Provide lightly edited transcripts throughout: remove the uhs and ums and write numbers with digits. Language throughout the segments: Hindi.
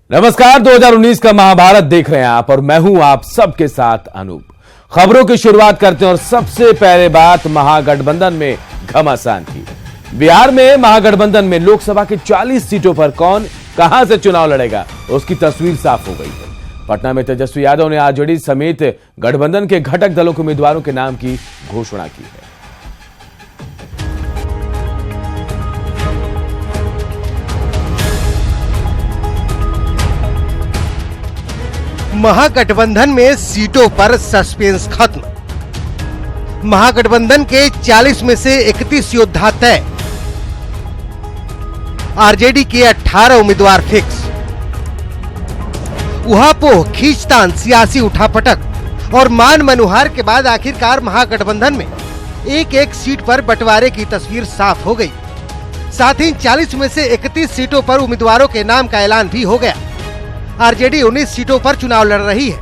नमस्कार, 2019 का महाभारत देख रहे हैं आप और मैं हूं आप सबके साथ अनूप। खबरों की शुरुआत करते हैं और सबसे पहले बात महागठबंधन में घमासान की। बिहार में महागठबंधन में लोकसभा की 40 सीटों पर कौन कहां से चुनाव लड़ेगा उसकी तस्वीर साफ हो गई है। पटना में तेजस्वी यादव ने आरजेडी समेत गठबंधन के घटक दलों के उम्मीदवारों के नाम की घोषणा की है। महागठबंधन में सीटों पर सस्पेंस खत्म। महागठबंधन के 40 में से 31 योद्धा तय। आरजेडी के 18 उम्मीदवार फिक्स। उहापोह, खींचतान, सियासी उठापटक और मान मनुहार के बाद आखिरकार महागठबंधन में एक एक सीट पर बंटवारे की तस्वीर साफ हो गई। साथ ही 40 में से 31 सीटों पर उम्मीदवारों के नाम का ऐलान भी हो गया। आरजेडी 19 सीटों पर चुनाव लड़ रही है,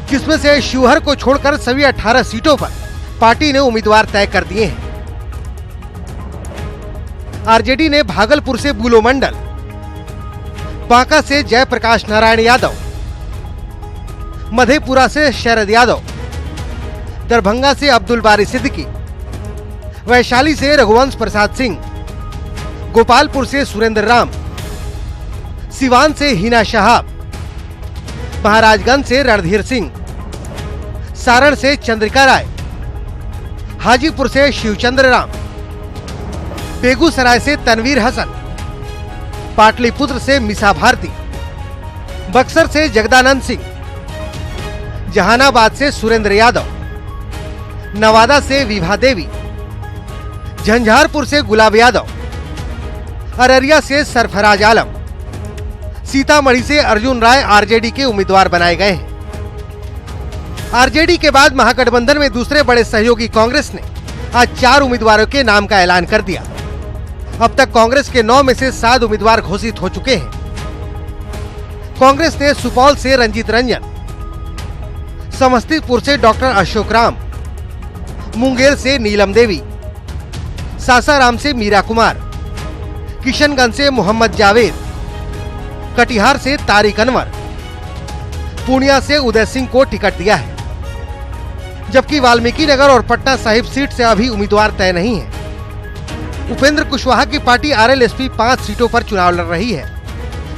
जिसमें से शिवहर को छोड़कर सभी 18 सीटों पर पार्टी ने उम्मीदवार तय कर दिए हैं। आरजेडी ने भागलपुर से बुलो मंडल, बांका से जयप्रकाश नारायण यादव, मधेपुरा से शरद यादव, दरभंगा से अब्दुल बारी सिद्दीकी, वैशाली से रघुवंश प्रसाद सिंह, गोपालपुर से सुरेंद्र राम, सिवान से हिना शहाब, महाराजगंज से रणधीर सिंह, सारण से चंद्रिका राय, हाजीपुर से शिवचंद्र राम, बेगूसराय से तनवीर हसन, पाटलिपुत्र से मिसा भारती, बक्सर से जगदानंद सिंह, जहानाबाद से सुरेंद्र यादव, नवादा से विभा देवी, झंझारपुर से गुलाब यादव, अररिया से सरफराज आलम, सीतामढ़ी से अर्जुन राय आरजेडी के उम्मीदवार बनाए गए हैं। आरजेडी के बाद महागठबंधन में दूसरे बड़े सहयोगी कांग्रेस ने आज 4 उम्मीदवारों के नाम का ऐलान कर दिया। अब तक कांग्रेस के 9 में से 7 उम्मीदवार घोषित हो चुके हैं। कांग्रेस ने सुपौल से रंजीत रंजन, समस्तीपुर से डॉक्टर अशोक राम, मुंगेर से नीलम देवी, सासाराम से मीरा कुमार, किशनगंज से मोहम्मद जावेद, कटिहार से तारिक अनवर, पूर्णिया से उदय सिंह को टिकट दिया है, जबकि वाल्मीकि नगर और पटना साहिब सीट से अभी उम्मीदवार तय नहीं है। उपेंद्र कुशवाहा की पार्टी आरएलएसपी 5 सीटों पर चुनाव लड़ रही है।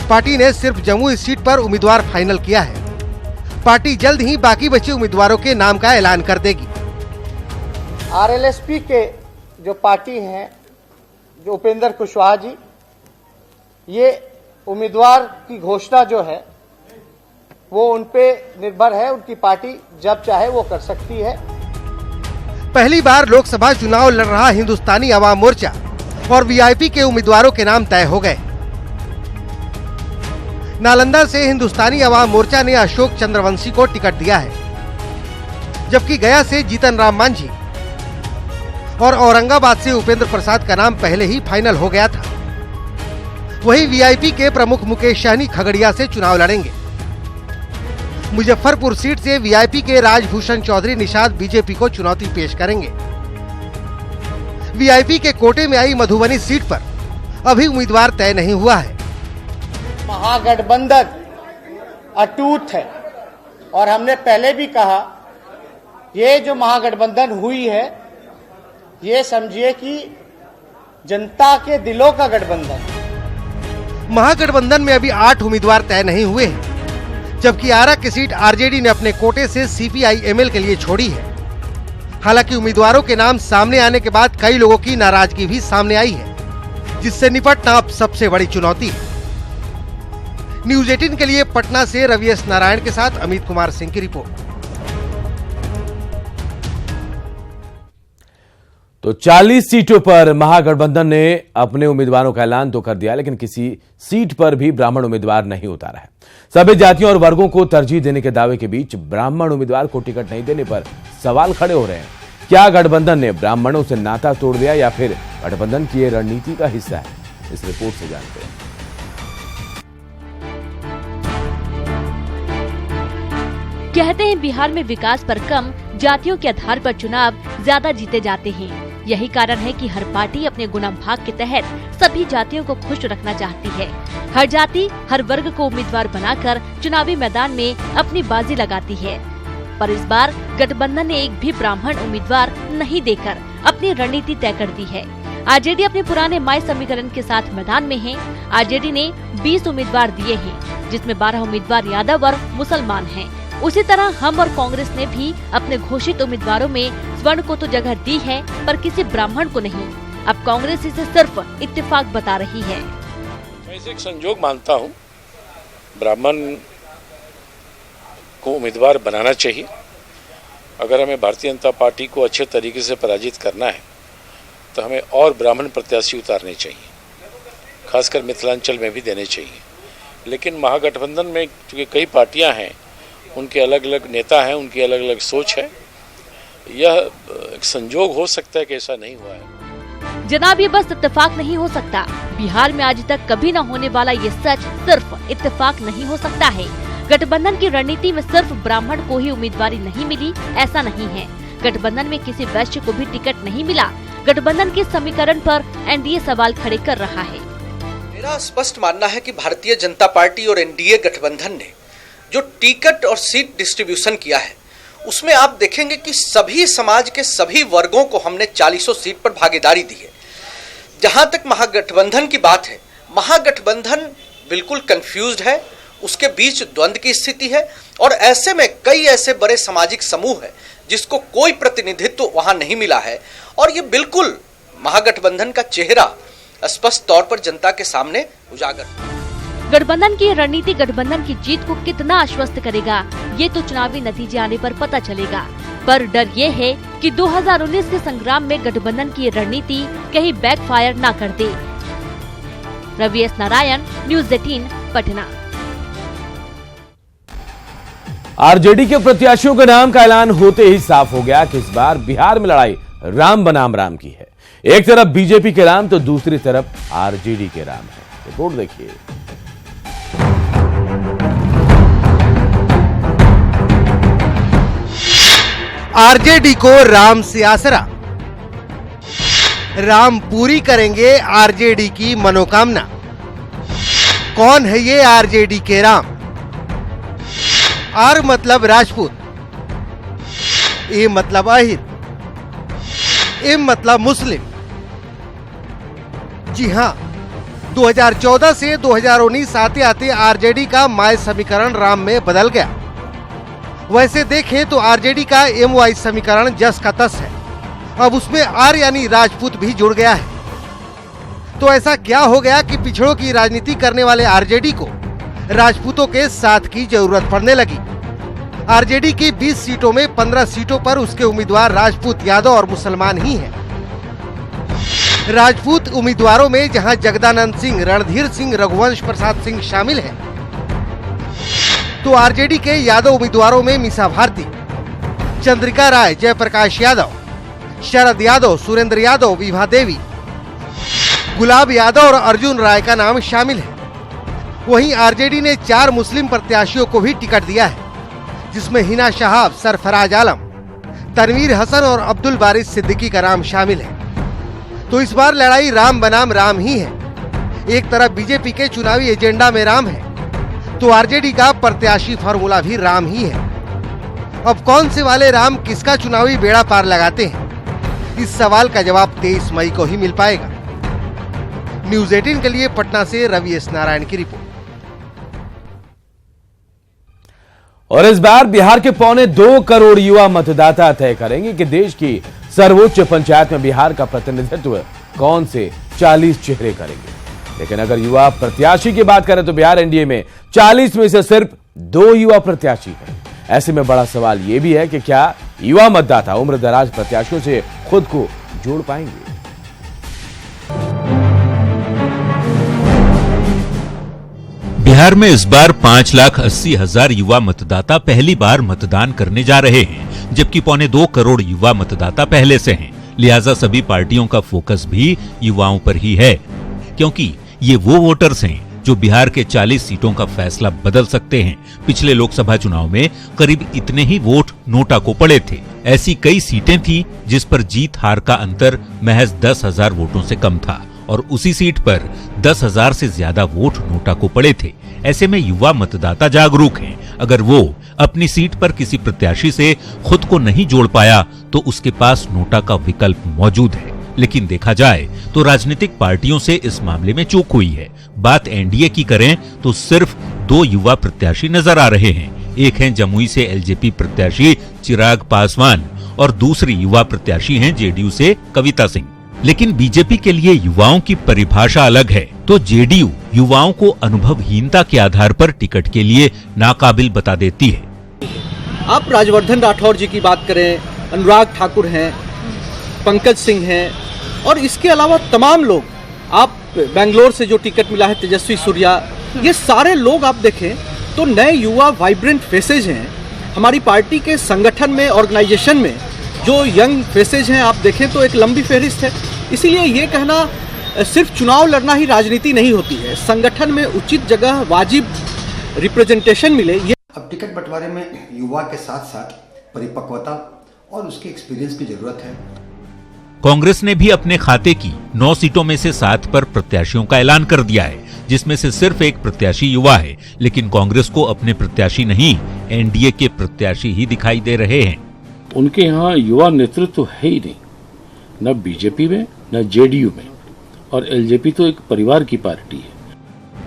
पार्टी ने सिर्फ जमुई सीट पर उम्मीदवार फाइनल किया है। पार्टी जल्द ही बाकी बचे उम्मीदवारों के नाम का ऐलान कर देगी। आरएलएसपी के जो पार्टी हैं, जो उपेंद्र कुशवाहा जी, ये उम्मीदवार की घोषणा जो है वो उनपे निर्भर है। उनकी पार्टी जब चाहे वो कर सकती है। पहली बार लोकसभा चुनाव लड़ रहा हिंदुस्तानी अवाम मोर्चा और वीआईपी के उम्मीदवारों के नाम तय हो गए। नालंदा से हिंदुस्तानी अवाम मोर्चा ने अशोक चंद्रवंशी को टिकट दिया है, जबकि गया से जीतन राम मांझी और औरंगाबाद से उपेंद्र प्रसाद का नाम पहले ही फाइनल हो गया था। वहीं वीआईपी के प्रमुख मुकेश सहनी खगड़िया से चुनाव लड़ेंगे। मुजफ्फरपुर सीट से वीआईपी के राजभूषण चौधरी निषाद बीजेपी को चुनौती पेश करेंगे। वीआईपी के कोटे में आई मधुबनी सीट पर अभी उम्मीदवार तय नहीं हुआ है। महागठबंधन अटूट है और हमने पहले भी कहा, ये जो महागठबंधन हुई है ये समझिए कि जनता के दिलों का गठबंधन। महागठबंधन में अभी 8 उम्मीदवार तय नहीं हुए हैं, जबकि आरा की सीट आरजेडी ने अपने कोटे से सीपीआई-एमएल के लिए छोड़ी है। हालांकि उम्मीदवारों के नाम सामने आने के बाद कई लोगों की नाराजगी भी सामने आई है, जिससे निपटना अब सबसे बड़ी चुनौती है। न्यूज 18 के लिए पटना से रवि एस नारायण के साथ अमित कुमार सिंह की रिपोर्ट। तो 40 सीटों पर महागठबंधन ने अपने उम्मीदवारों का ऐलान तो कर दिया, लेकिन किसी सीट पर भी ब्राह्मण उम्मीदवार नहीं उतारा है। सभी जातियों और वर्गों को तरजीह देने के दावे के बीच ब्राह्मण उम्मीदवार को टिकट नहीं देने पर सवाल खड़े हो रहे हैं। क्या गठबंधन ने ब्राह्मणों से नाता तोड़ दिया या फिर गठबंधन की ये रणनीति का हिस्सा है? इस रिपोर्ट से जानते हैं। कहते हैं बिहार में विकास पर कम, जातियों के आधार पर चुनाव ज्यादा जीते जाते हैं। यही कारण है कि हर पार्टी अपने गुणाभाग के तहत सभी जातियों को खुश रखना चाहती है। हर जाति हर वर्ग को उम्मीदवार बनाकर चुनावी मैदान में अपनी बाजी लगाती है, पर इस बार गठबंधन ने एक भी ब्राह्मण उम्मीदवार नहीं देकर अपनी रणनीति तय कर दी है। आरजेडी अपने पुराने माई समीकरण के साथ मैदान में है। आरजेडी ने 20 उम्मीदवार दिए हैं, जिसमें 12 उम्मीदवार यादव और मुसलमान हैं। उसी तरह हम और कांग्रेस ने भी अपने घोषित उम्मीदवारों में स्वर्ण को तो जगह दी है, पर किसी ब्राह्मण को नहीं। अब कांग्रेस इसे सिर्फ इत्तेफाक बता रही है। मैं इसे एक संजोग मानता हूँ। ब्राह्मण को उम्मीदवार बनाना चाहिए। अगर हमें भारतीय जनता पार्टी को अच्छे तरीके से पराजित करना है तो हमें और ब्राह्मण प्रत्याशी उतारने चाहिए, खासकर मिथिलांचल में भी देने चाहिए। लेकिन महागठबंधन में चूँकि कई पार्टियां हैं, उनके अलग अलग नेता हैं, उनकी अलग अलग सोच है, यह एक संजोग हो सकता है कि ऐसा नहीं हुआ है। जनाब, ये बस इत्तेफाक नहीं हो सकता। बिहार में आज तक कभी न होने वाला ये सच सिर्फ इत्तेफाक नहीं हो सकता है। गठबंधन की रणनीति में सिर्फ ब्राह्मण को ही उम्मीदवारी नहीं मिली, ऐसा नहीं है। गठबंधन में किसी वैश्य को भी टिकट नहीं मिला। गठबंधन के समीकरण पर एनडीए सवाल खड़े कर रहा है। मेरा स्पष्ट मानना है कि भारतीय जनता पार्टी और एनडीए गठबंधन ने जो टिकट और सीट डिस्ट्रीब्यूशन किया है, उसमें आप देखेंगे कि सभी समाज के सभी वर्गों को हमने 40 सीट पर भागीदारी दी है। जहां तक महागठबंधन की बात है, महागठबंधन बिल्कुल कंफ्यूज्ड है, उसके बीच द्वंद्व की स्थिति है और ऐसे में कई ऐसे बड़े सामाजिक समूह है जिसको कोई प्रतिनिधित्व वहां नहीं मिला है और ये बिल्कुल महागठबंधन का चेहरा स्पष्ट तौर पर जनता के सामने उजागर। गठबंधन की रणनीति गठबंधन की जीत को कितना आश्वस्त करेगा, ये तो चुनावी नतीजे आने पर पता चलेगा। पर डर ये है कि 2019 के संग्राम में गठबंधन की रणनीति कहीं बैकफायर ना कर दे। Ravi S Narayan, news 18, Patna. RJD के प्रत्याशियों के नाम का ऐलान होते ही साफ हो गया कि इस बार बिहार में लड़ाई राम बनाम राम की है। एक तरफ बीजेपी के राम तो दूसरी तरफ आरजेडी के राम है। रिपोर्ट देखिए। आरजेडी को राम से आसरा, राम पूरी करेंगे आरजेडी की मनोकामना। कौन है ये आरजेडी के राम? आर मतलब राजपूत, ए मतलब आहिर, एम मतलब मुस्लिम। जी हां, 2014 से 2019 आते आते आरजेडी का माय समीकरण राम में बदल गया। वैसे देखें तो आरजेडी का एमवाई समीकरण जस का तस है। अब उसमें आर यानी राजपूत भी जुड़ गया है। तो ऐसा क्या हो गया कि पिछड़ों की राजनीति करने वाले आरजेडी को राजपूतों के साथ की जरूरत पड़ने लगी। आरजेडी की 20 सीटों में 15 सीटों पर उसके उम्मीदवार राजपूत, यादव और मुसलमान ही हैं। राजपूत उम्मीदवारों में जहां जगदानंद सिंह, रणधीर सिंह, रघुवंश प्रसाद सिंह शामिल हैं, तो आरजेडी के यादव उम्मीदवारों में मीसा भारती, चंद्रिका राय, जयप्रकाश यादव, शरद यादव, सुरेंद्र यादव, विभा देवी, गुलाब यादव और अर्जुन राय का नाम शामिल है। वहीं आरजेडी ने 4 मुस्लिम प्रत्याशियों को भी टिकट दिया है, जिसमें हिना शहाब, सरफराज आलम, तनवीर हसन और अब्दुल बारिश सिद्दीकी का नाम शामिल है। तो इस बार लड़ाई राम बनाम राम ही है। एक तरफ बीजेपी के चुनावी एजेंडा में राम है, तो आरजेडी का प्रत्याशी फार्मूला भी राम ही है। अब कौन से वाले राम किसका चुनावी बेड़ा पार लगाते हैं, इस सवाल का जवाब 23 मई को ही मिल पाएगा। न्यूज़ 18 के लिए पटना से रवि एस नारायण की रिपोर्ट। और इस बार बिहार के 2.25 करोड़ युवा मतदाता तय करेंगे कि देश की सर्वोच्च पंचायत में बिहार का प्रतिनिधित्व कौन से 40 चेहरे करेंगे। लेकिन अगर युवा प्रत्याशी की बात करें तो बिहार एनडीए में 40 में से सिर्फ 2 युवा प्रत्याशी हैं। ऐसे में बड़ा सवाल यह भी है कि क्या युवा मतदाता उम्रदराज प्रत्याशियों से खुद को जोड़ पाएंगे। बिहार में इस बार 5,80,000 युवा मतदाता पहली बार मतदान करने जा रहे हैं, जबकि 2.25 करोड़ युवा मतदाता पहले से हैं। लिहाजा सभी पार्टियों का फोकस भी युवाओं पर ही है, क्योंकि ये वो वोटर्स हैं जो बिहार के 40 सीटों का फैसला बदल सकते हैं। पिछले लोकसभा चुनाव में करीब इतने ही वोट नोटा को पड़े थे। ऐसी कई सीटें थी जिस पर जीत हार का अंतर महज 10,000 वोटों से कम था और उसी सीट पर 10,000 से ज्यादा वोट नोटा को पड़े थे। ऐसे में युवा मतदाता जागरूक हैं। अगर वो अपनी सीट पर किसी प्रत्याशी से खुद को नहीं जोड़ पाया तो उसके पास नोटा का विकल्प मौजूद है। लेकिन देखा जाए तो राजनीतिक पार्टियों से इस मामले में चूक हुई है। बात एनडीए की करें तो सिर्फ 2 युवा प्रत्याशी नजर आ रहे हैं। एक हैं जमुई से एलजेपी प्रत्याशी चिराग पासवान और दूसरी युवा प्रत्याशी हैं जेडीयू से कविता सिंह। लेकिन बीजेपी के लिए युवाओं की परिभाषा अलग है। तो जेडीयू युवाओं को अनुभवहीनता के आधार पर टिकट के लिए नाकाबिल बता देती है। आप राजवर्धन राठौर जी की बात करें, अनुराग ठाकुर हैं, पंकज सिंह हैं और इसके अलावा तमाम लोग, आप बेंगलोर से जो टिकट मिला है तेजस्वी सूर्या, ये सारे लोग आप देखें तो नए युवा वाइब्रेंट फेसेज हैं। हमारी पार्टी के संगठन में, ऑर्गेनाइजेशन में जो यंग फेसेज हैं आप देखें तो एक लंबी फहरिस्त है। इसीलिए ये कहना सिर्फ चुनाव लड़ना ही राजनीति नहीं होती है, संगठन में उचित जगह वाजिब रिप्रेजेंटेशन मिले। ये अब टिकट बंटवारे में युवा के साथ साथ परिपक्वता और उसके एक्सपीरियंस की जरूरत है। कांग्रेस ने भी अपने खाते की 9 सीटों में से 7 पर प्रत्याशियों का ऐलान कर दिया है, जिसमें से सिर्फ एक प्रत्याशी युवा है। लेकिन कांग्रेस को अपने प्रत्याशी नहीं, एनडीए के प्रत्याशी ही दिखाई दे रहे हैं। उनके यहाँ युवा नेतृत्व है ही नहीं, न बीजेपी में न जेडीयू में, और एलजेपी तो एक परिवार की पार्टी है।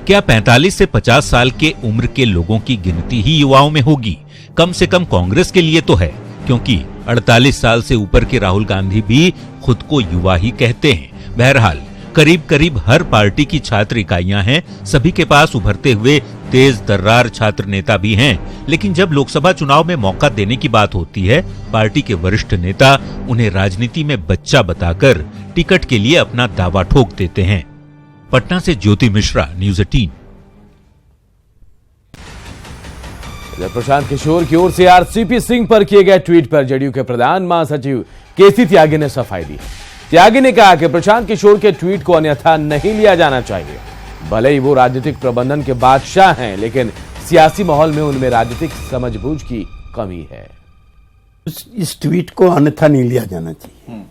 क्या 45 से 50 साल के उम्र के लोगों की गिनती ही युवाओं में होगी? कम से कम कांग्रेस के लिए तो है, क्योंकि 48 साल से ऊपर के राहुल गांधी भी खुद को युवा ही कहते हैं। बहरहाल करीब करीब हर पार्टी की छात्र इकाइयां हैं, सभी के पास उभरते हुए तेज तर्रार छात्र नेता भी हैं। लेकिन जब लोकसभा चुनाव में मौका देने की बात होती है, पार्टी के वरिष्ठ नेता उन्हें राजनीति में बच्चा बताकर टिकट के लिए अपना दावा ठोक देते हैं। पटना से ज्योति मिश्रा, न्यूज़ 18। प्रशांत किशोर की ओर से आरसीपी सिंह पर किए गए ट्वीट पर जेडीयू के प्रधान महासचिव केसी त्यागी ने सफाई दी। त्यागी ने कहा कि प्रशांत किशोर के ट्वीट को अन्यथा नहीं लिया जाना चाहिए। भले ही वो राजनीतिक प्रबंधन के बादशाह हैं, लेकिन सियासी माहौल में उनमें राजनीतिक समझबूझ की कमी है। इस ट्वीट को अन्यथा नहीं लिया जाना चाहिए।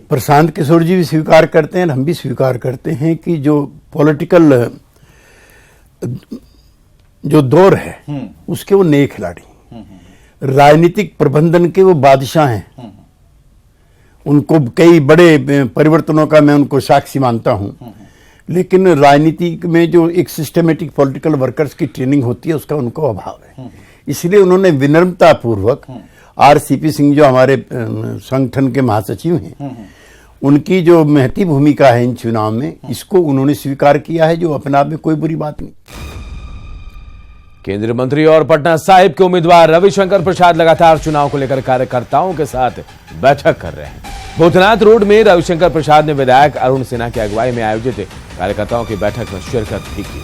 प्रशांत किशोर जी भी स्वीकार करते हैं, हम भी स्वीकार करते हैं कि जो पॉलिटिकल जो दौर है उसके वो नए खिलाड़ी, राजनीतिक प्रबंधन के वो बादशाह हैं। उनको कई बड़े परिवर्तनों का मैं उनको साक्षी मानता हूं, लेकिन राजनीति में जो एक सिस्टमेटिक पॉलिटिकल वर्कर्स की ट्रेनिंग होती है उसका उनको अभाव है। इसलिए उन्होंने विनम्रता पूर्वक आरसीपी सिंह जो हमारे संगठन के महासचिव हैं, उनकी जो महती भूमिका है इन चुनाव में, इसको उन्होंने स्वीकार किया है, जो अपने आप में कोई बुरी बात नहीं। केंद्रीय मंत्री और पटना साहिब के उम्मीदवार रविशंकर प्रसाद लगातार चुनाव को लेकर कार्यकर्ताओं के साथ बैठक कर रहे हैं। भूतनाथ रोड में रविशंकर प्रसाद ने विधायक अरुण सिन्हा की अगुवाई में आयोजित कार्यकर्ताओं की बैठक में शिरकत भी की।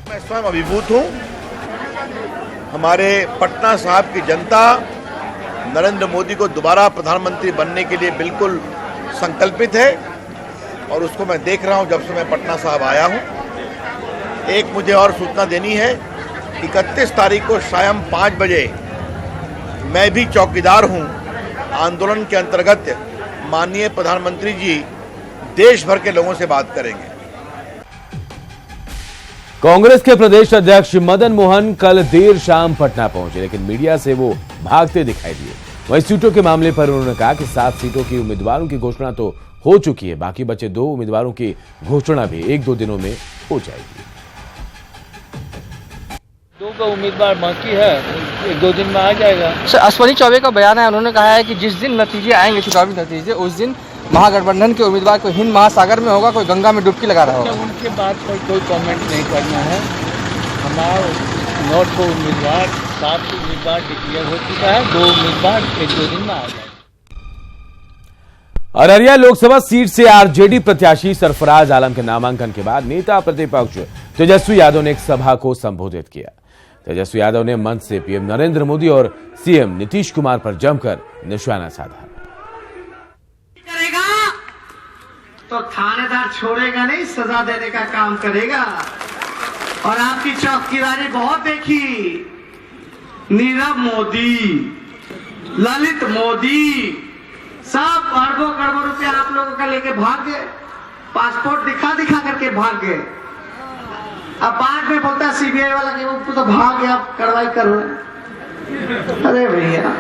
मैं स्वयं अभिभूत हूं। हमारे पटना साहिब की जनता नरेंद्र मोदी को दोबारा प्रधानमंत्री बनने के लिए बिल्कुल संकल्पित है और उसको मैं देख रहा हूं जब से मैं पटना साहिब आया हूं। एक मुझे और सूचना देनी है, 31 तारीख को शाम 5 बजे मैं भी चौकीदार हूं। आंदोलन के अंतर्गत माननीय प्रधानमंत्री जी देश भर के लोगों से बात करेंगे। कांग्रेस के प्रदेश अध्यक्ष मदन मोहन कल देर शाम पटना पहुंचे, लेकिन मीडिया से वो भागते दिखाई दिए। वहीं सीटों के मामले पर उन्होंने कहा कि 7 सीटों की उम्मीदवारों की घोषणा तो हो चुकी है, बाकी बचे 2 उम्मीदवारों की घोषणा भी 1-2 दिनों में हो जाएगी। 2 का उम्मीदवार बाकी है, 1-2 दिन में आ जाएगा। सर, अश्विनी चौबे का बयान है, उन्होंने कहा है कि जिस दिन नतीजे आएंगे, चुनावी नतीजे, उस दिन महागठबंधन के उम्मीदवार कोई हिंद महासागर में होगा, कोई गंगा में डुबकी लगा रहा होगा। उनके बात पर कोई कमेंट नहीं करना है। हमारा 9 को उम्मीदवार, 7 उम्मीदवार डिक्लेयर हो चुका है, 2 उम्मीदवार 1-2 दिन में आ जाएगा। अररिया लोकसभा सीट से आरजेडी प्रत्याशी सरफराज आलम के नामांकन के बाद नेता प्रतिपक्ष तेजस्वी यादव ने एक सभा को संबोधित किया। तेजस्वी यादव ने मंच से पीएम नरेंद्र मोदी और सीएम नीतीश कुमार पर जमकर निशाना साधा। करेगा तो तो थानेदार छोड़ेगा नहीं, सजा देने का काम करेगा। और आपकी चौकीदारी बहुत देखी, नीरव मोदी, ललित मोदी, सब अरबों करोड़ों रुपया आप लोगों का लेके भाग गए, पासपोर्ट दिखा दिखा करके भाग गए। अब बाद में बोलता सीबीआई वाला कि वो तो भाग गया, आप कार्रवाई करो। अरे भैया